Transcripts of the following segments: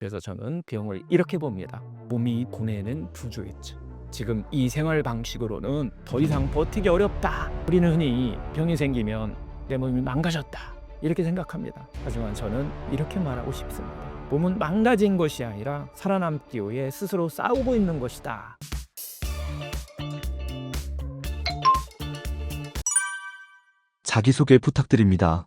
그래서 저는 병을 이렇게 봅니다. 몸이 보내는 부조이죠. 지금 이 생활 방식으로는 더 이상 버티기 어렵다. 우리는 흔히 병이 생기면 내 몸이 망가졌다 이렇게 생각합니다. 하지만 저는 이렇게 말하고 싶습니다. 몸은 망가진 것이 아니라 살아남기 위해 스스로 싸우고 있는 것이다. 자기소개 부탁드립니다.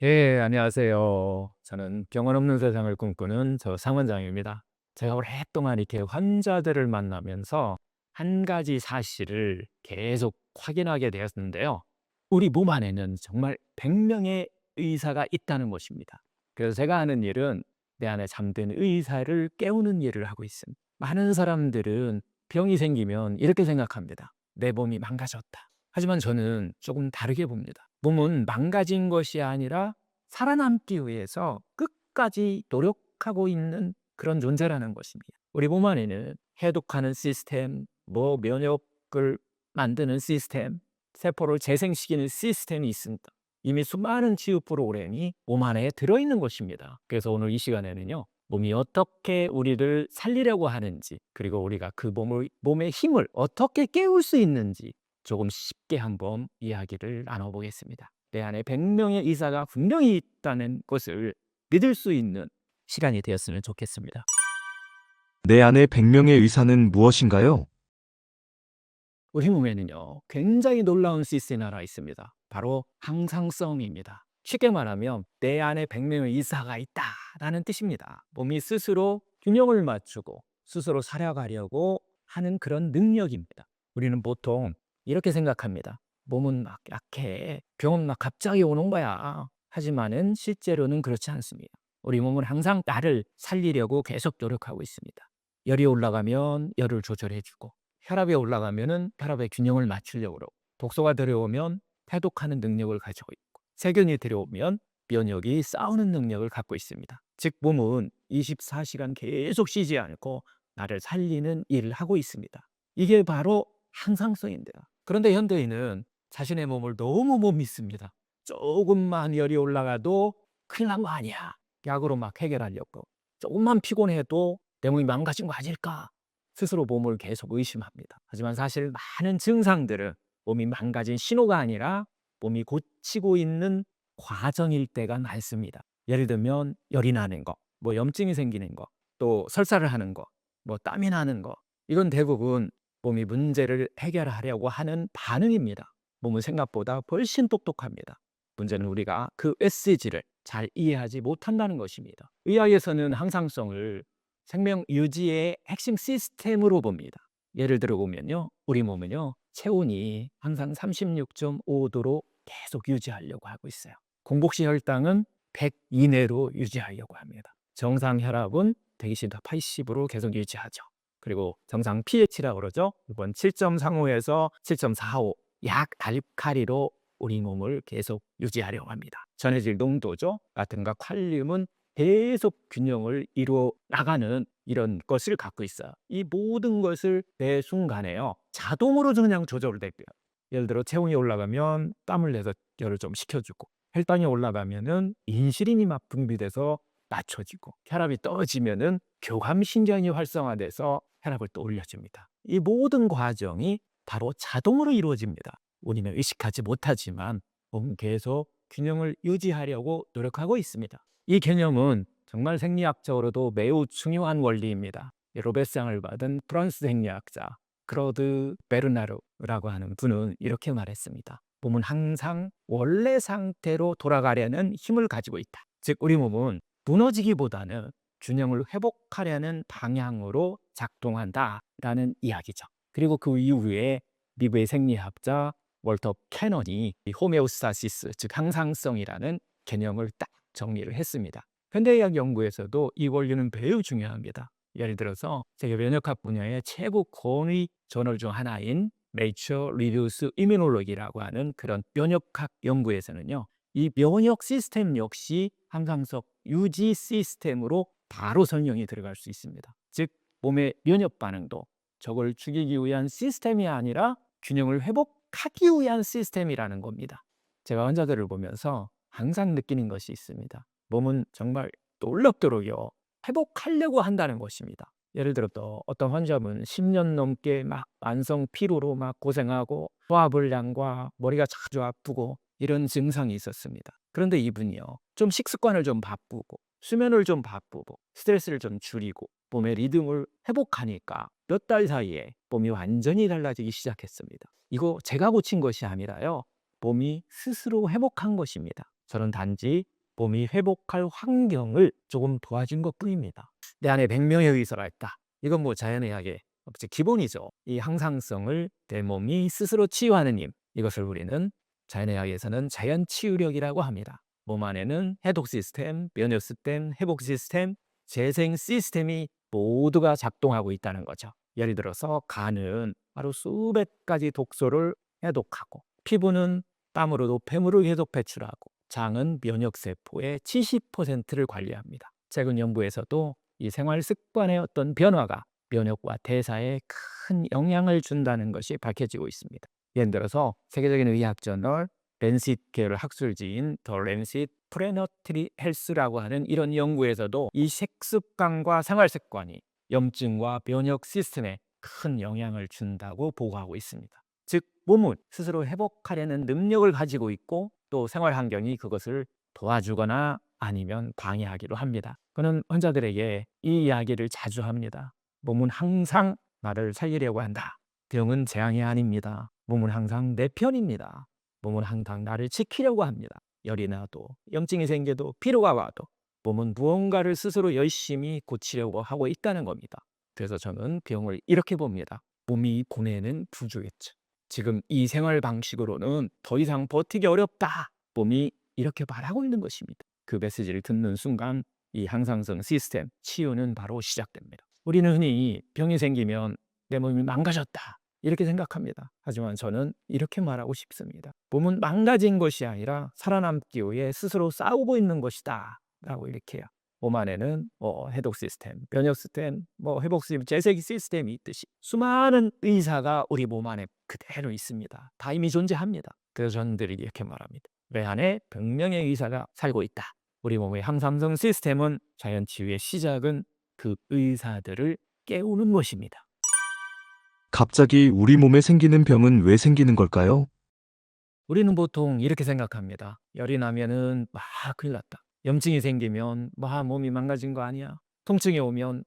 예, 안녕하세요. 저는 병원 없는 세상을 꿈꾸는 저 상원장입니다. 제가 오랫동안 이렇게 환자들을 만나면서 한 가지 사실을 계속 확인하게 되었는데요. 우리 몸 안에는 정말 100명의 의사가 있다는 것입니다. 그래서 제가 하는 일은 내 안에 잠든 의사를 깨우는 일을 하고 있습니다. 많은 사람들은 병이 생기면 이렇게 생각합니다. 내 몸이 망가졌다. 하지만 저는 조금 다르게 봅니다. 몸은 망가진 것이 아니라 살아남기 위해서 끝까지 노력하고 있는 그런 존재라는 것입니다. 우리 몸 안에는 해독하는 시스템, 면역을 만드는 시스템, 세포를 재생시키는 시스템이 있습니다. 이미 수많은 치유 프로그램이 몸 안에 들어있는 것입니다. 그래서 오늘 이 시간에는요, 몸이 어떻게 우리를 살리려고 하는지, 그리고 우리가 그 몸의 힘을 어떻게 깨울 수 있는지 조금 쉽게 한번 이야기를 나눠보겠습니다. 내 안에 100명의 의사가 분명히 있다는 것을 믿을 수 있는 시간이 되었으면 좋겠습니다. 내 안에 100명의 의사는 무엇인가요? 우리 몸에는요, 굉장히 놀라운 시스템이 하나 있습니다. 바로 항상성입니다. 쉽게 말하면 내 안에 100명의 의사가 있다라는 뜻입니다. 몸이 스스로 균형을 맞추고 스스로 살아가려고 하는 그런 능력입니다. 우리는 보통 이렇게 생각합니다. 몸은 막 약해. 병은 막 갑자기 오는 거야. 하지만은 실제로는 그렇지 않습니다. 우리 몸은 항상 나를 살리려고 계속 노력하고 있습니다. 열이 올라가면 열을 조절해주고, 혈압이 올라가면은 혈압의 균형을 맞추려고 그러고, 독소가 들어오면 해독하는 능력을 가지고 있고, 세균이 들어오면 면역이 싸우는 능력을 갖고 있습니다. 즉 몸은 24시간 계속 쉬지 않고 나를 살리는 일을 하고 있습니다. 이게 바로 항상성인데요. 그런데 현대인은 자신의 몸을 너무 못 믿습니다. 조금만 열이 올라가도 큰일 난 거 아니야. 약으로 막 해결하려고. 조금만 피곤해도 내 몸이 망가진 거 아닐까? 스스로 몸을 계속 의심합니다. 하지만 사실 많은 증상들은 몸이 망가진 신호가 아니라 몸이 고치고 있는 과정일 때가 많습니다. 예를 들면 열이 나는 거, 염증이 생기는 거, 또 설사를 하는 거, 땀이 나는 거. 이건 대부분 몸이 문제를 해결하려고 하는 반응입니다. 몸은 생각보다 훨씬 똑똑합니다. 문제는 우리가 그 메시지를 잘 이해하지 못한다는 것입니다. 의학에서는 항상성을 생명 유지의 핵심 시스템으로 봅니다. 예를 들어 보면요, 우리 몸은요, 체온이 항상 36.5도로 계속 유지하려고 하고 있어요. 공복시 혈당은 100 이내로 유지하려고 합니다. 정상 혈압은 120에서 80으로 계속 유지하죠. 그리고 정상 pH라고 그러죠. 이번 7.35에서 7.45, 약 알칼리로 우리 몸을 계속 유지하려고 합니다. 전해질 농도죠. 같은가 칼륨은 계속 균형을 이루어 나가는 이런 것을 갖고 있어요. 이 모든 것을 매 순간에요, 자동으로 그냥 조절되고요. 예를 들어 체온이 올라가면 땀을 내서 열을 좀 식혀주고, 혈당이 올라가면은 인슐린이 막 분비돼서 낮춰지고, 혈압이 떨어지면은 교감신경이 활성화돼서 혈압을 또 올려줍니다. 이 모든 과정이 바로 자동으로 이루어집니다. 우리는 의식하지 못하지만 몸은 계속 균형을 유지하려고 노력하고 있습니다. 이 개념은 정말 생리학적으로도 매우 중요한 원리입니다. 로베상을 받은 프랑스 생리학자 크로드 베르나르라고 하는 분은 이렇게 말했습니다. 몸은 항상 원래 상태로 돌아가려는 힘을 가지고 있다. 즉 우리 몸은 무너지기보다는 균형을 회복하려는 방향으로 작동한다라는 이야기죠. 그리고 그 이후에 미국의 생리학자 월터 캐넌이 이 호메오스타시스, 즉 항상성이라는 개념을 딱 정리를 했습니다. 현대의학 연구에서도 이 원리는 매우 중요합니다. 예를 들어서 세계 면역학 분야의 최고 권위 저널 중 하나인 Nature Reviews Immunology라고 하는 그런 면역학 연구에서는요, 이 면역 시스템 역시 항상성 유지 시스템으로 바로 설명이 들어갈 수 있습니다. 즉 몸의 면역 반응도 적을 죽이기 위한 시스템이 아니라 균형을 회복하기 위한 시스템이라는 겁니다. 제가 환자들을 보면서 항상 느끼는 것이 있습니다. 몸은 정말 놀랍도록요 회복하려고 한다는 것입니다. 예를 들어 또 어떤 환자분 10년 넘게 막 만성 피로로 막 고생하고 소화불량과 머리가 자주 아프고 이런 증상이 있었습니다. 그런데 이분이요 좀 식습관을 좀 바꾸고 수면을 좀 바꾸고 스트레스를 좀 줄이고 몸의 리듬을 회복하니까 몇 달 사이에 몸이 완전히 달라지기 시작했습니다. 이거 제가 고친 것이 아니라요 몸이 스스로 회복한 것입니다. 저는 단지 몸이 회복할 환경을 조금 도와준 것뿐입니다. 내 안에 100명의 의사가 있다. 이건 뭐 자연의학의 기본이죠. 이 항상성을 내 몸이 스스로 치유하는 힘. 이것을 우리는 자연의학에서는 자연치유력이라고 합니다. 몸 안에는 해독 시스템, 면역 시스템, 회복 시스템, 재생 시스템이 모두가 작동하고 있다는 거죠. 예를 들어서 간은 하루 수백 가지 독소를 해독하고, 피부는 땀으로 노폐물을 계속 배출하고, 장은 면역세포의 70%를 관리합니다. 최근 연구에서도 이 생활 습관의 어떤 변화가 면역과 대사에 큰 영향을 준다는 것이 밝혀지고 있습니다. 예를 들어서 세계적인 의학 저널 랜싯 계열 학술지인 더 랜싯 프레너트리 헬스라고 하는 이런 연구에서도 이 식습관과 생활 습관이 염증과 면역 시스템에 큰 영향을 준다고 보고하고 있습니다. 즉 몸은 스스로 회복하려는 능력을 가지고 있고 또 생활 환경이 그것을 도와주거나 아니면 방해하기도 합니다. 그는 환자들에게 이 이야기를 자주 합니다. 몸은 항상 나를 살리려고 한다. 병은 재앙이 아닙니다. 몸은 항상 내 편입니다. 몸은 항상 나를 지키려고 합니다. 열이 나도 염증이 생겨도 피로가 와도 몸은 무언가를 스스로 열심히 고치려고 하고 있다는 겁니다. 그래서 저는 병을 이렇게 봅니다. 몸이 보내는 부주의증. 지금 이 생활 방식으로는 더 이상 버티기 어렵다. 몸이 이렇게 말하고 있는 것입니다. 그 메시지를 듣는 순간 이 항상성 시스템 치유는 바로 시작됩니다. 우리는 흔히 병이 생기면 내 몸이 망가졌다 이렇게 생각합니다. 하지만 저는 이렇게 말하고 싶습니다. 몸은 망가진 것이 아니라 살아남기 위해 스스로 싸우고 있는 것이다 라고 이렇게 해요. 몸 안에는 해독 시스템, 면역 시스템, 회복 시스템, 재생 시스템이 있듯이 수많은 의사가 우리 몸 안에 그대로 있습니다. 다 이미 존재합니다. 그래서 저는 늘 이렇게 말합니다. 내 안에 100명의 의사가 살고 있다. 우리 몸의 항상성 시스템은 자연치유의 시작은 그 의사들을 깨우는 것입니다. 갑자기 우리 몸에 생기는 병은 왜 생기는 걸까요? 우리는 보통 이렇게 생각합니다. 열이 나면은 큰일 났다. 염증이 생기면 몸이 망가진 거 아니야. 통증이 오면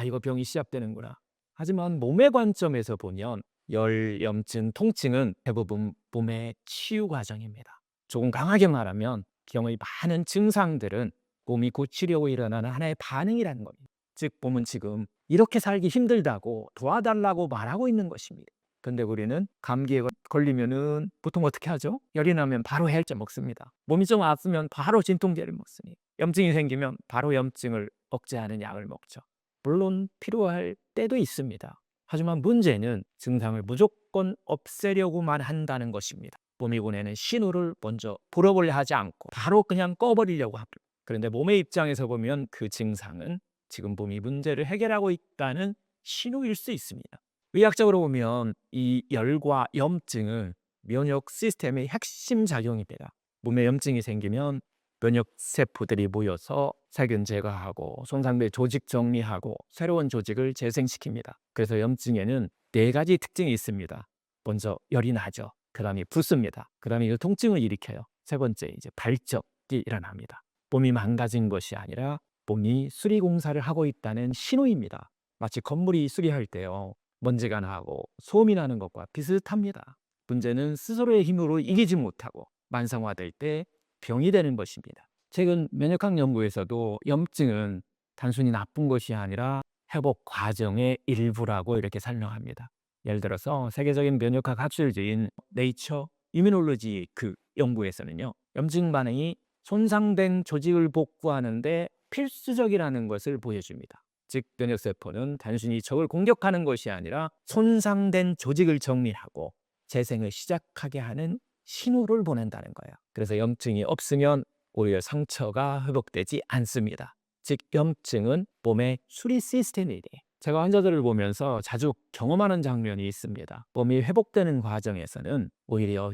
이거 병이 시작되는구나. 하지만 몸의 관점에서 보면 열, 염증, 통증은 대부분 몸의 치유 과정입니다. 조금 강하게 말하면 경의 많은 증상들은 몸이 고치려고 일어나는 하나의 반응이라는 겁니다. 즉 몸은 지금 이렇게 살기 힘들다고 도와달라고 말하고 있는 것입니다. 근데 우리는 감기에 걸리면은 보통 어떻게 하죠? 열이 나면 바로 해열제 먹습니다. 몸이 좀 아프면 바로 진통제를 먹습니다. 염증이 생기면 바로 염증을 억제하는 약을 먹죠. 물론 필요할 때도 있습니다. 하지만 문제는 증상을 무조건 없애려고만 한다는 것입니다. 몸이 보내는 신호를 먼저 풀어보려 하지 않고 바로 그냥 꺼버리려고 합니다. 그런데 몸의 입장에서 보면 그 증상은 지금 몸이 문제를 해결하고 있다는 신호일 수 있습니다. 의학적으로 보면 이 열과 염증은 면역 시스템의 핵심 작용입니다. 몸에 염증이 생기면 면역 세포들이 모여서 세균 제거하고 손상된 조직 정리하고 새로운 조직을 재생시킵니다. 그래서 염증에는 4가지 특징이 있습니다. 먼저 열이 나죠. 그 다음에 붓습니다. 그 다음에 통증을 일으켜요. 세 번째 이제 발적이 일어납니다. 몸이 망가진 것이 아니라 몸이 수리공사를 하고 있다는 신호입니다. 마치 건물이 수리할 때요. 먼지가 나고 소음이 나는 것과 비슷합니다. 문제는 스스로의 힘으로 이기지 못하고 만성화될 때 병이 되는 것입니다. 최근 면역학 연구에서도 염증은 단순히 나쁜 것이 아니라 회복 과정의 일부라고 이렇게 설명합니다. 예를 들어서 세계적인 면역학 학술지인 네이처 이뮤놀로지 그 연구에서는요. 염증 반응이 손상된 조직을 복구하는데 필수적이라는 것을 보여줍니다. 즉 면역세포는 단순히 적을 공격하는 것이 아니라 손상된 조직을 정리하고 재생을 시작하게 하는 신호를 보낸다는 거예요. 그래서 염증이 없으면 오히려 상처가 회복되지 않습니다. 즉 염증은 몸의 수리 시스템이래. 제가 환자들을 보면서 자주 경험하는 장면이 있습니다. 몸이 회복되는 과정에서는 오히려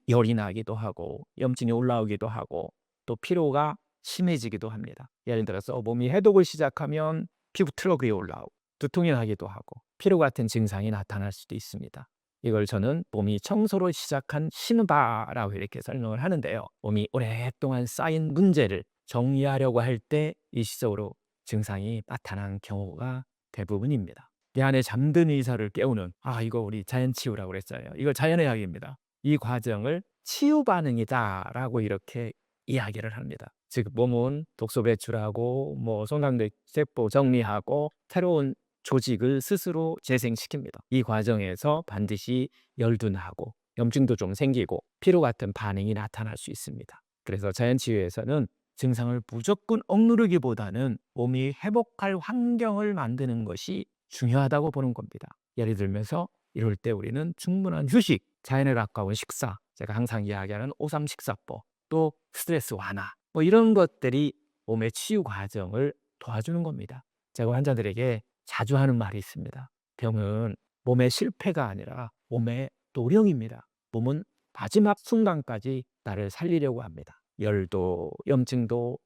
열이 나기도 하고 염증이 올라오기도 하고 또 피로가 심해지기도 합니다. 예를 들어서 몸이 해독을 시작하면 피부 트러블이 올라오고 두통이 나기도 하고 피로 같은 증상이 나타날 수도 있습니다. 이걸 저는 몸이 청소를 시작한 신바라고 이렇게 설명을 하는데요. 몸이 오랫동안 쌓인 문제를 정리하려고 할 때 일시적으로 증상이 나타난 경우가 대부분입니다. 내 안에 잠든 의사를 깨우는 이거 우리 자연치유라고 그랬잖아요. 이거 자연의학입니다. 이 과정을 치유 반응이다라고 이렇게 이야기를 합니다. 즉 몸은 독소 배출하고 손상된 세포 정리하고 새로운 조직을 스스로 재생시킵니다. 이 과정에서 반드시 열도 나고 염증도 좀 생기고 피로 같은 반응이 나타날 수 있습니다. 그래서 자연치유에서는 증상을 무조건 억누르기보다는 몸이 회복할 환경을 만드는 것이 중요하다고 보는 겁니다. 예를 들면서 이럴 때 우리는 충분한 휴식, 자연에 가까운 식사, 제가 항상 이야기하는 5-3 식사법, 또 스트레스 완화 이런 것들이 몸의 치유 과정을 도와주는 겁니다. 제가 환자들에게 자주 하는 말이 있습니다. 병은 몸의 실패가 아니라 몸의 노력입니다. 몸은 마지막 순간까지 나를 살리려고 합니다. 열도, 염증도,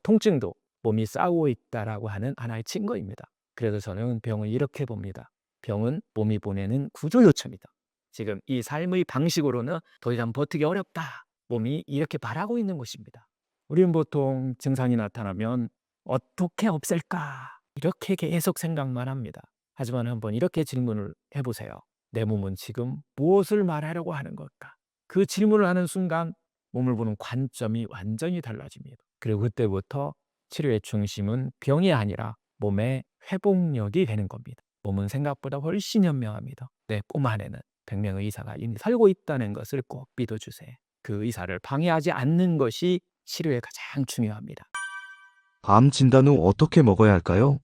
통증도 몸이 싸우고 있다라고 하는 하나의 증거입니다. 그래서 저는 병을 이렇게 봅니다. 병은 몸이 보내는 구조 요청이다. 지금 이 삶의 방식으로는 더 이상 버티기 어렵다. 몸이 이렇게 바라고 있는 것입니다. 우리는 보통 증상이 나타나면 어떻게 없앨까? 이렇게 계속 생각만 합니다. 하지만 한번 이렇게 질문을 해보세요. 내 몸은 지금 무엇을 말하려고 하는 걸까? 그 질문을 하는 순간 몸을 보는 관점이 완전히 달라집니다. 그리고 그때부터 치료의 중심은 병이 아니라 몸의 회복력이 되는 겁니다. 몸은 생각보다 훨씬 현명합니다. 내 몸 안에는 100명의 의사가 이미 살고 있다는 것을 꼭 믿어주세요. 그 의사를 방해하지 않는 것이 치료에 가장 중요합니다. 암 진단 후 어떻게 먹어야 할까요?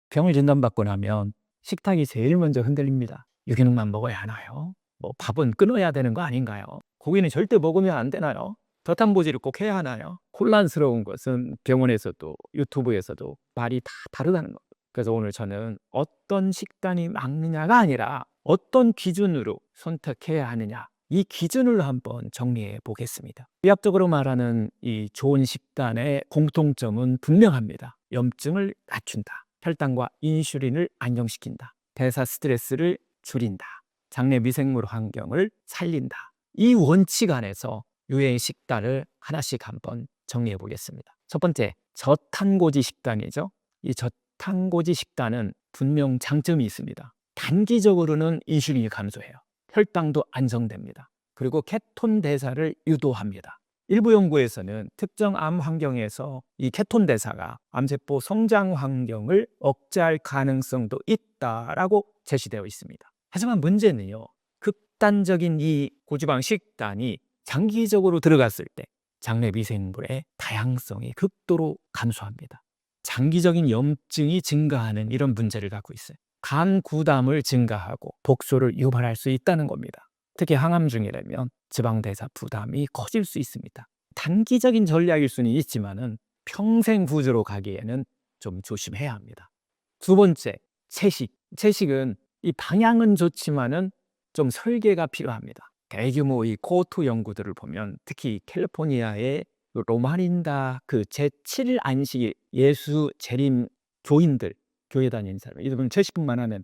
병을 진단받고 나면 식탁이 제일 먼저 흔들립니다. 유기농만 먹어야 하나요? 밥은 끊어야 되는 거 아닌가요? 고기는 절대 먹으면 안 되나요? 저탄고지를 꼭 해야 하나요? 혼란스러운 것은 병원에서도 유튜브에서도 말이 다 다르다는 것. 그래서 오늘 저는 어떤 식단이 맞느냐가 아니라 어떤 기준으로 선택해야 하느냐, 이 기준을 한번 정리해 보겠습니다. 의학적으로 말하는 이 좋은 식단의 공통점은 분명합니다. 염증을 낮춘다. 혈당과 인슐린을 안정시킨다. 대사 스트레스를 줄인다. 장내 미생물 환경을 살린다. 이 원칙 안에서 유행 식단을 하나씩 한번 정리해 보겠습니다. 첫 번째, 저탄고지 식단이죠. 이 저탄고지 식단은 분명 장점이 있습니다. 단기적으로는 인슐린이 감소해요. 혈당도 안정됩니다. 그리고 케톤 대사를 유도합니다. 일부 연구에서는 특정 암 환경에서 이 케톤 대사가 암세포 성장 환경을 억제할 가능성도 있다라고 제시되어 있습니다. 하지만 문제는요, 극단적인 이 고지방 식단이 장기적으로 들어갔을 때 장내 미생물의 다양성이 극도로 감소합니다. 장기적인 염증이 증가하는 이런 문제를 갖고 있어요. 간 구담을 증가하고 독소를 유발할 수 있다는 겁니다. 특히 항암 중이라면 지방 대사 부담이 커질 수 있습니다. 단기적인 전략일 수는 있지만은 평생 구조로 가기에는 좀 조심해야 합니다. 두 번째, 채식. 채식은 이 방향은 좋지만은 좀 설계가 필요합니다. 대규모 이 코호트 연구들을 보면 특히 캘리포니아의 로마린다 그 제7일 안식 예수 재림 교인들, 교회 다니는 사람, 이들은 채식뿐만 하는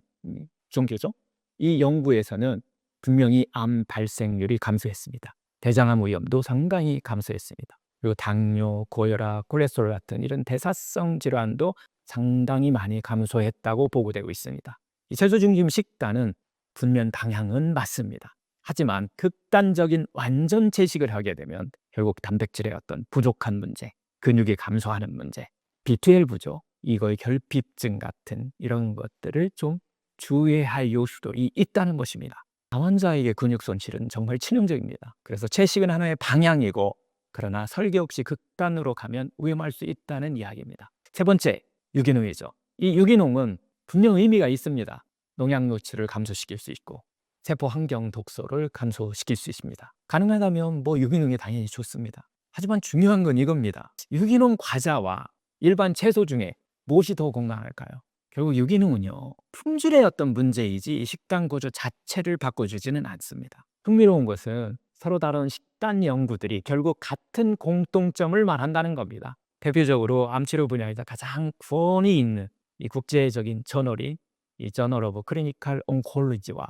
종교죠. 이 연구에서는 분명히 암 발생률이 감소했습니다. 대장암 위험도 상당히 감소했습니다. 그리고 당뇨, 고혈압, 콜레스테롤 같은 이런 대사성 질환도 상당히 많이 감소했다고 보고되고 있습니다. 이 채소 중심 식단은 분명 방향은 맞습니다. 하지만 극단적인 완전 채식을 하게 되면 결국 단백질의 어떤 부족한 문제, 근육이 감소하는 문제, B12 부족, 이거의 결핍증 같은 이런 것들을 좀 주의해야 할 요소도 있다는 것입니다. 환자에게 근육 손실은 정말 치명적입니다. 그래서 채식은 하나의 방향이고, 그러나 설계 없이 극단으로 가면 위험할 수 있다는 이야기입니다. 세 번째, 유기농이죠. 이 유기농은 분명 의미가 있습니다. 농약 노출을 감소시킬 수 있고 세포 환경 독소를 감소시킬 수 있습니다. 가능하다면 유기농이 당연히 좋습니다. 하지만 중요한 건 이겁니다. 유기농 과자와 일반 채소 중에 무엇이 더 건강할까요? 결국 유기농은요, 품질의 어떤 문제이지 식단 구조 자체를 바꿔주지는 않습니다. 흥미로운 것은 서로 다른 식단 연구들이 결국 같은 공통점을 말한다는 겁니다. 대표적으로 암치료 분야에서 가장 권위 있는 이 국제적인 저널이 이 저널 오브 클리니컬 온콜로지와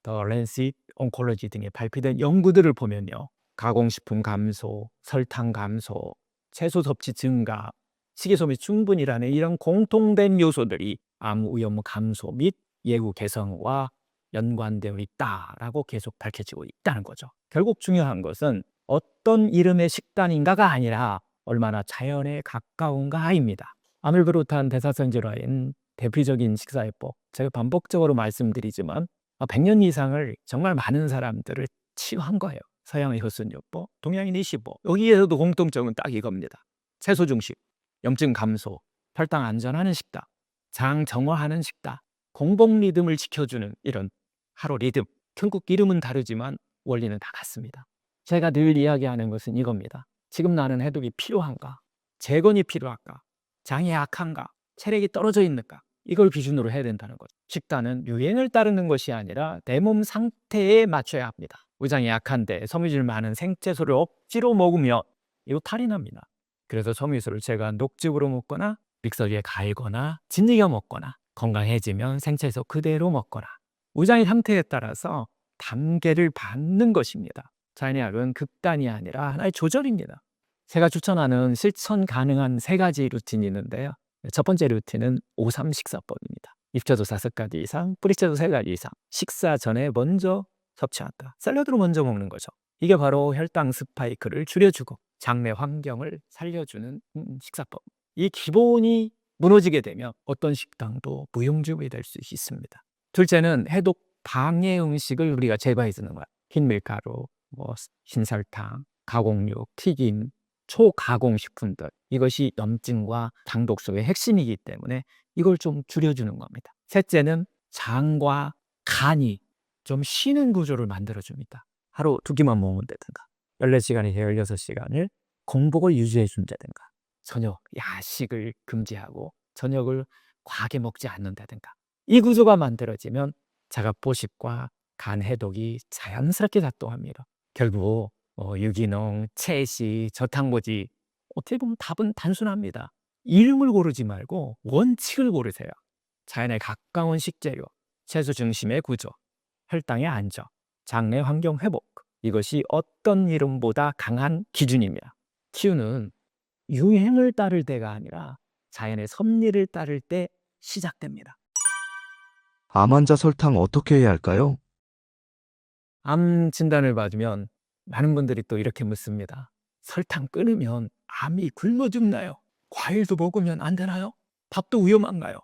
더 랜셋 온콜로지 등에 발표된 연구들을 보면요. 가공식품 감소, 설탕 감소, 채소 섭취 증가, 식이소비 충분이라는 이런 공통된 요소들이 암 위험 감소 및 예후 개선과 연관되어 있다라고 계속 밝혀지고 있다는 거죠. 결국 중요한 것은 어떤 이름의 식단인가가 아니라 얼마나 자연에 가까운가입니다. 암을 비롯한 대사성 질환인 대표적인 식사요법, 제가 반복적으로 말씀드리지만 100년 이상을 정말 많은 사람들을 치유한 거예요. 서양의 효순요법, 동양인 25. 여기에서도 공통점은 딱 이겁니다. 채소 중식, 염증 감소, 혈당 안전하는 식단, 장 정화하는 식단, 공복 리듬을 지켜주는 이런 하루 리듬. 결국 이름은 다르지만 원리는 다 같습니다. 제가 늘 이야기하는 것은 이겁니다. 지금 나는 해독이 필요한가? 재건이 필요할까? 장이 약한가? 체력이 떨어져 있는가? 이걸 기준으로 해야 된다는 거죠. 식단은 유행을 따르는 것이 아니라 내 몸 상태에 맞춰야 합니다. 위장이 약한데 섬유질 많은 생채소를 억지로 먹으면 이거 탈이 납니다. 그래서 섬유소를 제가 녹즙으로 먹거나 믹서기에 갈거나 진리겨 먹거나 건강해지면 생채소 그대로 먹거나 위장의 상태에 따라서 단계를 받는 것입니다. 자연의학은 극단이 아니라 하나의 조절입니다. 제가 추천하는 실천 가능한 3가지 루틴이 있는데요. 첫 번째 루틴은 5-3 식사법입니다. 잎채소 5가지 이상, 뿌리채소 3가지 이상. 식사 전에 먼저 섭취한다. 샐러드로 먼저 먹는 거죠. 이게 바로 혈당 스파이크를 줄여주고 장내 환경을 살려주는 식사법. 이 기본이 무너지게 되면 어떤 식당도 무용지물이 될 수 있습니다. 둘째는 해독 방해 음식을 우리가 제거해 주는 거야. 흰 밀가루, 흰설탕, 가공육, 튀김, 초가공식품들. 이것이 염증과 당독소의 핵심이기 때문에 이걸 좀 줄여주는 겁니다. 셋째는 장과 간이 좀 쉬는 구조를 만들어줍니다. 하루 2끼만 먹으면 되든가 14시간에서 16시간을 공복을 유지해 준다든가 저녁 야식을 금지하고 저녁을 과하게 먹지 않는다든가 이 구조가 만들어지면 자가포식과 간 해독이 자연스럽게 작동합니다. 결국 유기농, 채식, 저탄고지 어떻게 보면 답은 단순합니다. 이름을 고르지 말고 원칙을 고르세요. 자연에 가까운 식재료, 채소 중심의 구조, 혈당의 안정, 장내 환경 회복 이것이 어떤 이름보다 강한 기준입니다. 치유는 유행을 따를 때가 아니라 자연의 섭리를 따를 때 시작됩니다. 암 환자 설탕 어떻게 해야 할까요? 암 진단을 받으면 많은 분들이 또 이렇게 묻습니다. 설탕 끊으면 암이 굶어 죽나요? 과일도 먹으면 안 되나요? 밥도 위험한가요?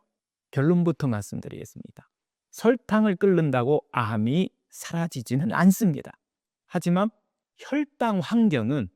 결론부터 말씀드리겠습니다. 설탕을 끊는다고 암이 사라지지는 않습니다. 하지만 혈당 환경은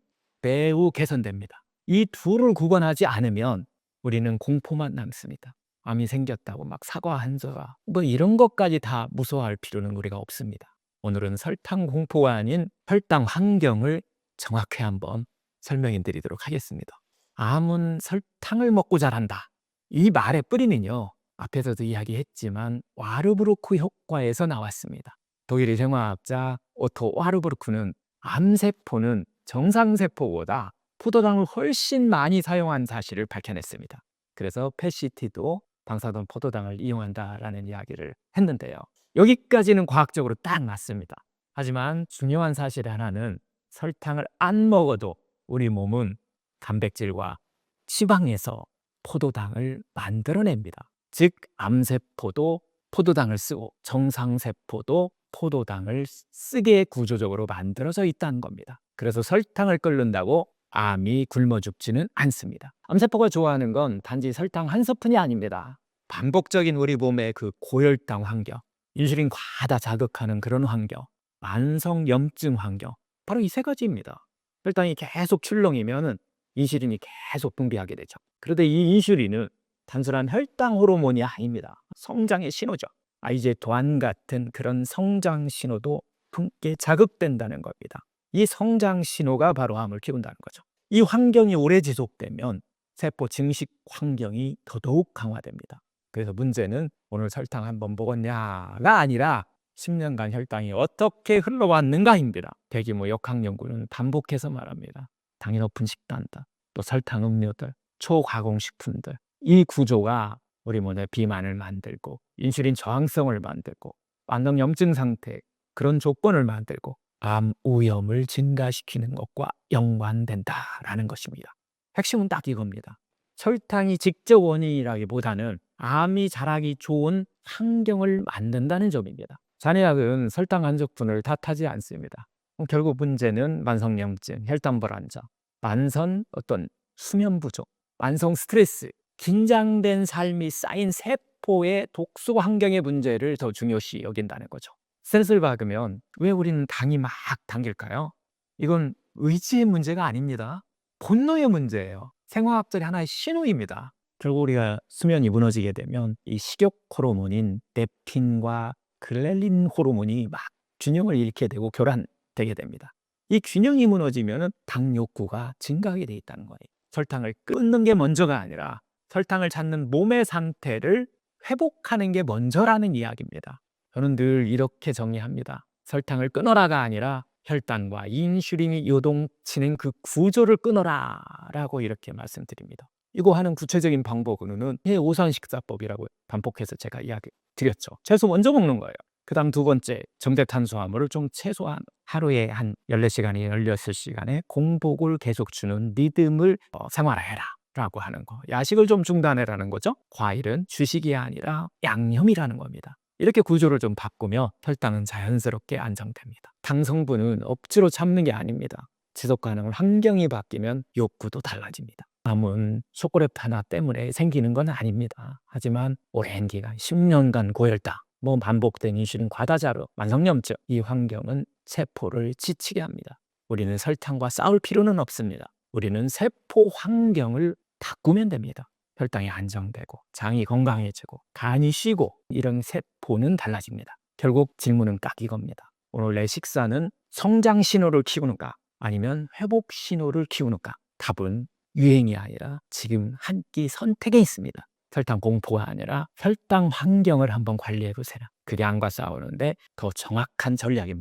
매우 개선됩니다. 이 둘을 구분하지 않으면 우리는 공포만 남습니다. 암이 생겼다고 막 사과 한저가 이런 것까지 다 무서워할 필요는 우리가 없습니다. 오늘은 설탕 공포가 아닌 혈당 환경을 정확히 한번 설명해 드리도록 하겠습니다. 암은 설탕을 먹고 자란다. 이 말의 뿌리는요. 앞에서도 이야기했지만 와르부르크 효과에서 나왔습니다. 독일의 생화학자 오토 와르부르크는 암세포는 정상세포보다 포도당을 훨씬 많이 사용한 사실을 밝혀냈습니다. 그래서 펫시티도 방사선 포도당을 이용한다라는 이야기를 했는데요. 여기까지는 과학적으로 딱 맞습니다. 하지만 중요한 사실 하나는 설탕을 안 먹어도 우리 몸은 단백질과 지방에서 포도당을 만들어냅니다. 즉 암세포도 포도당을 쓰고 정상세포도 포도당을 쓰게 구조적으로 만들어져 있다는 겁니다. 그래서 설탕을 끓는다고 암이 굶어 죽지는 않습니다. 암세포가 좋아하는 건 단지 설탕 한 스푼이 아닙니다. 반복적인 우리 몸의 그 고혈당 환경, 인슐린 과다 자극하는 그런 환경, 만성 염증 환경, 바로 이 3가지입니다. 혈당이 계속 출렁이면 인슐린이 계속 분비하게 되죠. 그런데 이 인슐린은 단순한 혈당 호르몬이 아닙니다. 성장의 신호죠. 이제 도안 같은 그런 성장 신호도 함께 자극된다는 겁니다. 이 성장 신호가 바로 암을 키운다는 거죠. 이 환경이 오래 지속되면 세포 증식 환경이 더더욱 강화됩니다. 그래서 문제는 오늘 설탕 한번 먹었냐가 아니라 10년간 혈당이 어떻게 흘러왔는가입니다. 대규모 역학 연구는 반복해서 말합니다. 당이 높은 식단다. 또 설탕 음료들, 초가공식품들. 이 구조가 우리 몸에 비만을 만들고 인슐린 저항성을 만들고 만성염증 상태 그런 조건을 만들고 암 위험을 증가시키는 것과 연관된다라는 것입니다. 핵심은 딱 이겁니다. 설탕이 직접 원인이라기보다는 암이 자라기 좋은 환경을 만든다는 점입니다. 잔해약은 설탕 한적분을 탓하지 않습니다. 결국 문제는 만성염증, 혈당 불안정, 만성 어떤 수면 부족, 만성 스트레스, 긴장된 삶이 쌓인 세포의 독소 환경의 문제를 더 중요시 여긴다는 거죠. 스트레스를 받으면 왜 우리는 당이 막 당길까요? 이건 의지의 문제가 아닙니다. 본능의 문제예요. 생화학적인 하나의 신호입니다. 결국 우리가 수면이 무너지게 되면 이 식욕 호르몬인 렙틴과 그렐린 호르몬이 막 균형을 잃게 되고 교란되게 됩니다. 이 균형이 무너지면 당 욕구가 증가하게 돼 있다는 거예요. 설탕을 끊는 게 먼저가 아니라 설탕을 찾는 몸의 상태를 회복하는 게 먼저라는 이야기입니다. 저는 늘 이렇게 정리합니다. 설탕을 끊어라가 아니라 혈당과 인슐린이 요동치는 그 구조를 끊어라 라고 이렇게 말씀드립니다. 이거 하는 구체적인 방법으로는 오선식사법이라고 반복해서 제가 이야기 드렸죠. 채소 먼저 먹는 거예요. 그 다음 두 번째 정제 탄수화물을 좀 최소한 하루에 한 14시간에 16시간에 공복을 계속 주는 리듬을 생활해라 라고 하는 거. 야식을 좀 중단해라는 거죠. 과일은 주식이 아니라 양념이라는 겁니다. 이렇게 구조를 좀 바꾸며 혈당은 자연스럽게 안정됩니다. 당 성분은 억지로 참는 게 아닙니다. 지속 가능한 환경이 바뀌면 욕구도 달라집니다. 암은 초콜릿 하나 때문에 생기는 건 아닙니다. 하지만 오랜 기간 10년간 고혈당, 반복된 인슐린 과다자로, 만성염증 이 환경은 세포를 지치게 합니다. 우리는 설탕과 싸울 필요는 없습니다. 우리는 세포 환경을 바꾸면 됩니다. 혈당이 안정되고 장이 건강해지고 간이 쉬고 이런 세포는 달라집니다. 결국 질문은 딱 이겁니다. 오늘 내 식사는 성장 신호를 키우는가 아니면 회복 신호를 키우는가? 답은 유행이 아니라 지금 한 끼 선택에 있습니다. 설탕 공포가 아니라 혈당 환경을 한번 관리해 보세요. 그 양과 싸우는데 더 정확한 전략입니다.